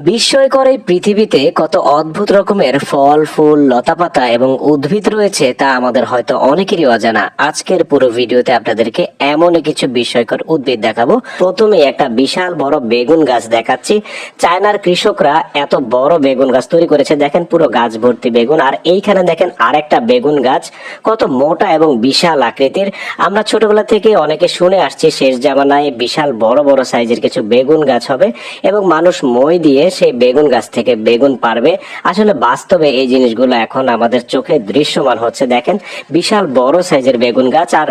বিস্ময়কর এই পৃথিবীতে কত অদ্ভুত রকমের ফল, ফুল, লতাপাতা এবং উদ্ভিদ রয়েছে তা আমাদের হয়তো অনেকেরই অজানা। আজকের পুরো ভিডিওতে আপনাদেরকে এমন কিছু বিস্ময়কর উদ্ভিদ দেখাবো। প্রথমে একটা বিশাল বড় বেগুন গাছ দেখাচ্ছি। চায়নার কৃষকরা এত বড় বেগুন গাছ তৈরি করেছে, দেখেন পুরো গাছ ভর্তি বেগুন। আর এইখানে দেখেন আরেকটা বেগুন গাছ, কত মোটা এবং বিশাল আকৃতির। আমরা ছোটবেলা থেকে অনেকে শুনে আসছি শেষ জামানায় বিশাল বড় বড় সাইজের কিছু বেগুন গাছ হবে এবং মানুষ মই দিয়ে সেই বেগুন গাছ থেকে বেগুন পারবে। আসলে বাস্তবে এই জিনিসগুলো এখন আমাদের চোখে দৃশ্যমান হচ্ছে। দেখেন বিশাল বড় সাইজের বেগুন গাছ আর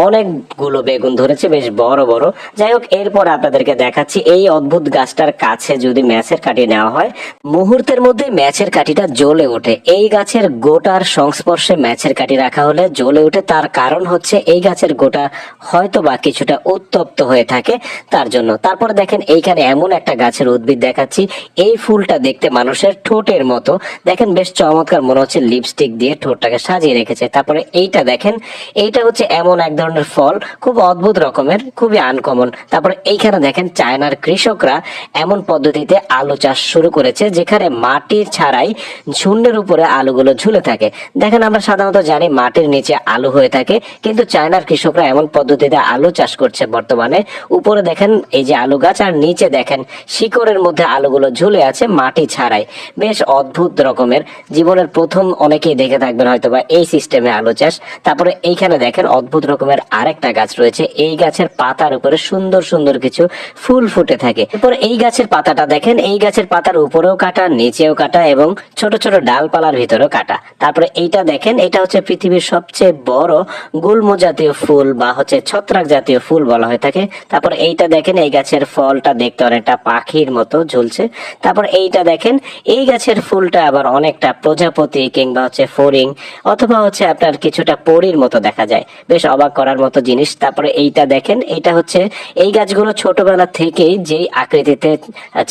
অনেকগুলো বেগুন ধরেছে, বেশ বড় বড়। যাই হোক, এরপর আপনাদেরকে দেখাচ্ছি এই অদ্ভুত গাছটার কাছে যদি ম্যাচের কাঠি নেওয়া হয়, মুহূর্তের মধ্যে ম্যাচের কাঠিটা জ্বলে ওঠে। এই গাছের গোটার সংস্পর্শে ম্যাচের কাঠি রাখা হলে জ্বলে ওঠে। তার কারণ হচ্ছে এই গাছের গোটা হয়তো বা কিছুটা উত্তপ্ত হয়ে থাকে, তার জন্য। তারপর দেখেন এইখানে এমন একটা গাছের উদ্ভিদ দেখাচ্ছি। এই ফুলটা দেখতে মানুষের ঠোঁটের মতো, দেখেন বেশ চমৎকার, মনে হচ্ছে লিপস্টিক দিয়ে ঠোঁটটাকে সাজিয়ে রেখেছে। তারপরে এইটা দেখেন, এইটা হচ্ছে এমন এক ধরনের ফল, খুব অদ্ভুত রকমের, খুবই আনকমন। তারপরে এইখানে দেখেন চায়নার কৃষকরা এমন পদ্ধতিতে আলু চাষ শুরু করেছে যেখানে মাটির ছাড়াই শূন্যের উপরে আলুগুলো ঝুলে থাকে। দেখেন আমরা সাধারণত জানি মাটির নিচে আলু হয়ে থাকে, কিন্তু চায়নার কৃষকরা এমন পদ্ধতিতে আলু চাষ করছে বর্তমানে। উপরে দেখেন এই যে আলু গাছ, আর নিচে দেখেন শিকড়ের মধ্যে আলুগুলো ঝুলে আছে মাটি ছাড়াই। বেশ অদ্ভুত রকমের, জীবনের প্রথম অনেকেই দেখে থাকবেন হয়তোবা এই সিস্টেমে আলু চাষ। তারপরে এইখানে দেখেন অদ্ভুত রকমের আরেকটা গাছ রয়েছে। এই গাছের পাতার উপরে সুন্দর সুন্দর কিছু ফুল ফুটে থাকে। এরপর এই গাছের পাতাটা দেখেন, এই গাছের পাতার উপরেও কাটা, নিচেও কাটা এবং ছোট ছোট ডালপালার ভিতরেও কাটা। তারপরে এইটা দেখেন, এটা হচ্ছে পৃথিবীর সবচেয়ে বড় গুল্ম জাতীয় ফুল বা হচ্ছে ছত্রাক জাতীয় ফুল বলা হয়ে থাকে। তারপর এইটা দেখেন, এই গাছের ফলটা দেখতে অনেকটা পাখির মতো ঝুলছে। তারপর এইটা দেখেন, এই গাছের ফুলটা আবার অনেকটা প্রজাপতি কিংবা হচ্ছে ফড়িং অথবা হচ্ছে আপনার কিছুটা পরীর মতো দেখা যায়, বেশ অবাক করার মতো জিনিস। তারপরে এইটা দেখেন, এইটা হচ্ছে এই গাছগুলো ছোটবেলা থেকেই যেই আকৃতিতে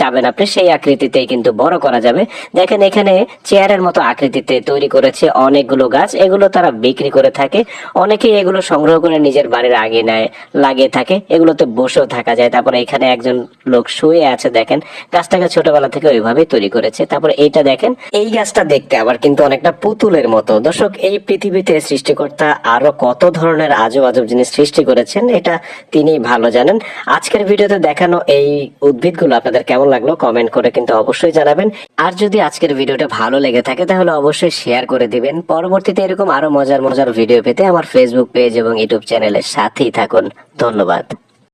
চাবেন আপনি সেই আকৃতিতেই কিন্তু বড় করা যাবে। দেখেন এখানে চেয়ারের মতো আকৃতিতে তৈরি করেছে অনেকগুলো গাছ, এগুলো তারা বিক্রি করে থাকে। অনেকেই এগুলো সংগ্রহ করে নিজের বাড়ির আঙিনায় লাগিয়ে থাকে, এগুলোতে বসেও থাকা যায়। তারপরে এখানে একজন লোক শুয়ে আছে, দেখেন গাছটাকে ছোটবেলা থেকে ওইভাবেই তৈরি করেছে। তারপরে এইটা দেখেন, এই গাছটা দেখতে আবার কিন্তু অনেকটা পুতুলের মতো। দর্শক, এই পৃথিবীতে সৃষ্টিকর্তা আরো কত ধরনের আজব আজব জিনিস সৃষ্টি করেছেন এটা তিনি ভালো জানেন। আজকের ভিডিওতে দেখানো এই উদ্ভিদগুলো আপনাদের কেমন লাগলো কমেন্ট করে কিন্তু অবশ্যই জানাবেন। আর যদি আজকের ভিডিওটা ভালো লেগে থাকে তাহলে অবশ্যই শেয়ার করে দিবেন। পরবর্তীতে এরকম আরো মজার মজার ভিডিও পেতে আমার ফেসবুক পেজ এবং ইউটিউব চ্যানেলের সাথেই থাকুন। ধন্যবাদ।